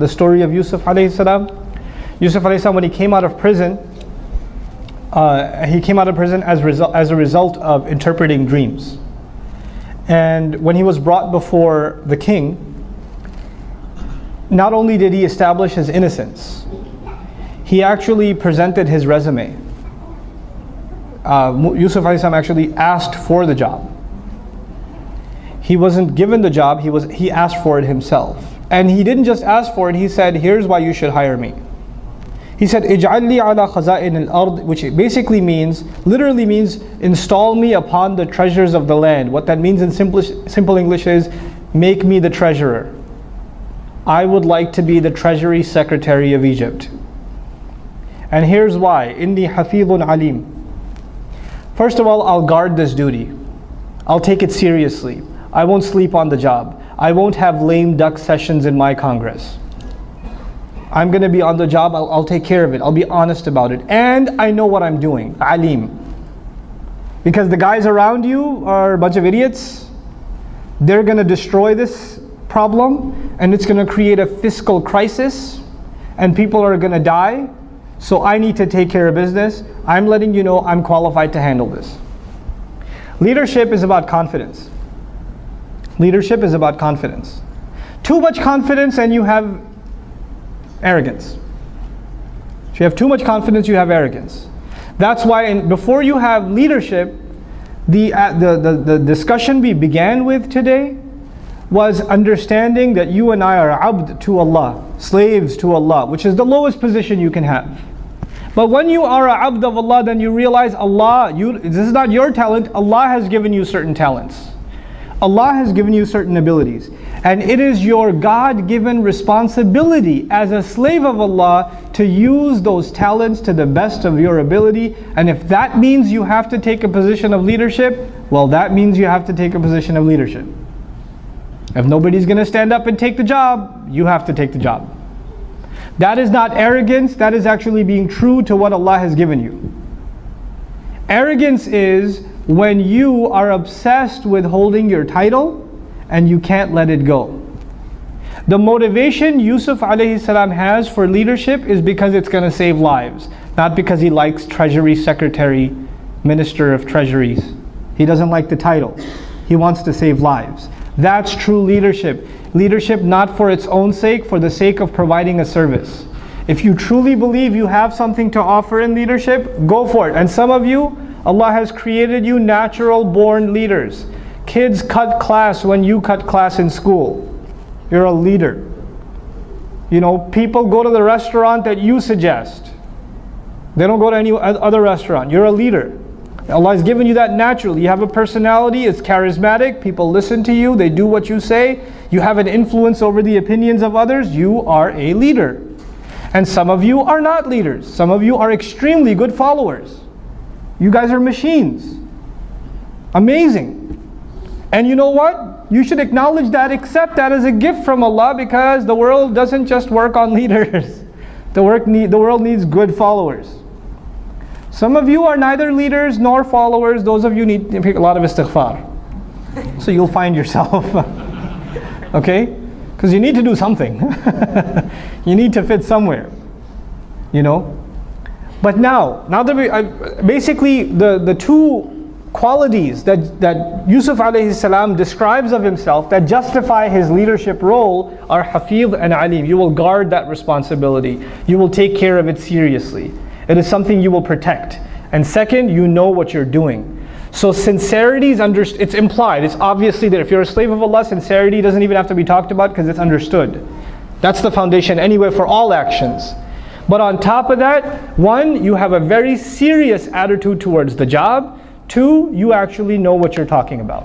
the story of Yusuf alayhi salam. Yusuf alayhi salam, when he came out of prison, as a result of interpreting dreams. And when he was brought before the king, not only did he establish his innocence, he actually presented his resume. Yusuf alayhi salam actually asked for the job. He wasn't given the job, he asked for it himself. And he didn't just ask for it, he said, here's why you should hire me. He said, Ij'al li ala khaza'in al-ard, which basically literally means, install me upon the treasures of the land. What that means in simple English is, make me the treasurer. I would like to be the treasury secretary of Egypt. And here's why. Inni hafidhun alim. First of all, I'll guard this duty. I'll take it seriously. I won't sleep on the job. I won't have lame duck sessions in my Congress. I'm going to be on the job, I'll take care of it. I'll be honest about it. And I know what I'm doing. Alim. Because the guys around you are a bunch of idiots. They're going to destroy this problem, and it's going to create a fiscal crisis, and people are going to die. So I need to take care of business. I'm letting you know I'm qualified to handle this. Leadership is about confidence. Leadership is about confidence. Too much confidence and you have arrogance. If you have too much confidence, you have arrogance. That's why before you have leadership, the discussion we began with today was understanding that you and I are abd to Allah, slaves to Allah, which is the lowest position you can have. But when you are a abd of Allah, then you realize this is not your talent, Allah has given you certain talents. Allah has given you certain abilities. And it is your God-given responsibility as a slave of Allah to use those talents to the best of your ability. And if that means you have to take a position of leadership, well, that means you have to take a position of leadership. If nobody's going to stand up and take the job, you have to take the job. That is not arrogance, that is actually being true to what Allah has given you. Arrogance is when you are obsessed with holding your title and you can't let it go. The motivation Yusuf alayhi salam has for leadership is because it's going to save lives, not because he likes Treasury Secretary, Minister of Treasuries. He doesn't like the title. He wants to save lives. That's true leadership. Leadership not for its own sake, for the sake of providing a service. If you truly believe you have something to offer in leadership, go for it. And some of you, Allah has created you natural born leaders. Kids cut class when you cut class in school. You're a leader. You know, people go to the restaurant that you suggest. They don't go to any other restaurant. You're a leader. Allah has given you that naturally. You have a personality, it's charismatic, people listen to you, they do what you say. You have an influence over the opinions of others. You are a leader. And some of you are not leaders. Some of you are extremely good followers. You guys are machines. Amazing. And you know what? You should acknowledge that, accept that as a gift from Allah, because the world doesn't just work on leaders. The world needs good followers. Some of you are neither leaders nor followers. Those of you need a lot of istighfar. So you'll find yourself. Okay? Because you need to do something. You need to fit somewhere. You know? But now that basically the two qualities that Yusuf alayhi salam describes of himself that justify his leadership role are hafidh and alim. You will guard that responsibility. You will take care of it seriously. It is something you will protect. And second, you know what you're doing. So sincerity is it's implied. It's obviously there. If you're a slave of Allah, sincerity doesn't even have to be talked about because it's understood. That's the foundation anyway for all actions. But on top of that, one, you have a very serious attitude towards the job. Two, you actually know what you're talking about.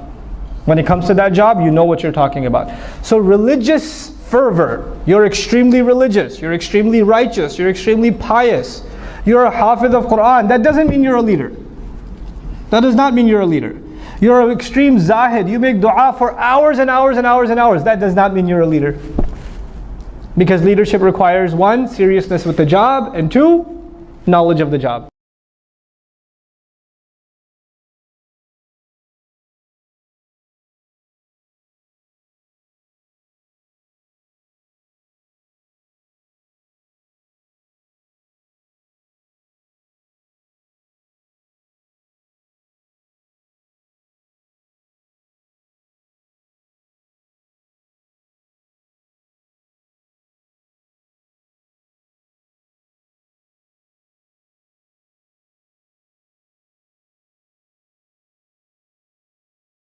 When it comes to that job, you know what you're talking about. So religious fervor, you're extremely religious, you're extremely righteous, you're extremely pious, you're a hafidh of Quran. That doesn't mean you're a leader. That does not mean you're a leader. You're an extreme zahid, you make dua for hours and hours and hours and hours. That does not mean you're a leader. Because leadership requires one, seriousness with the job, and two, knowledge of the job.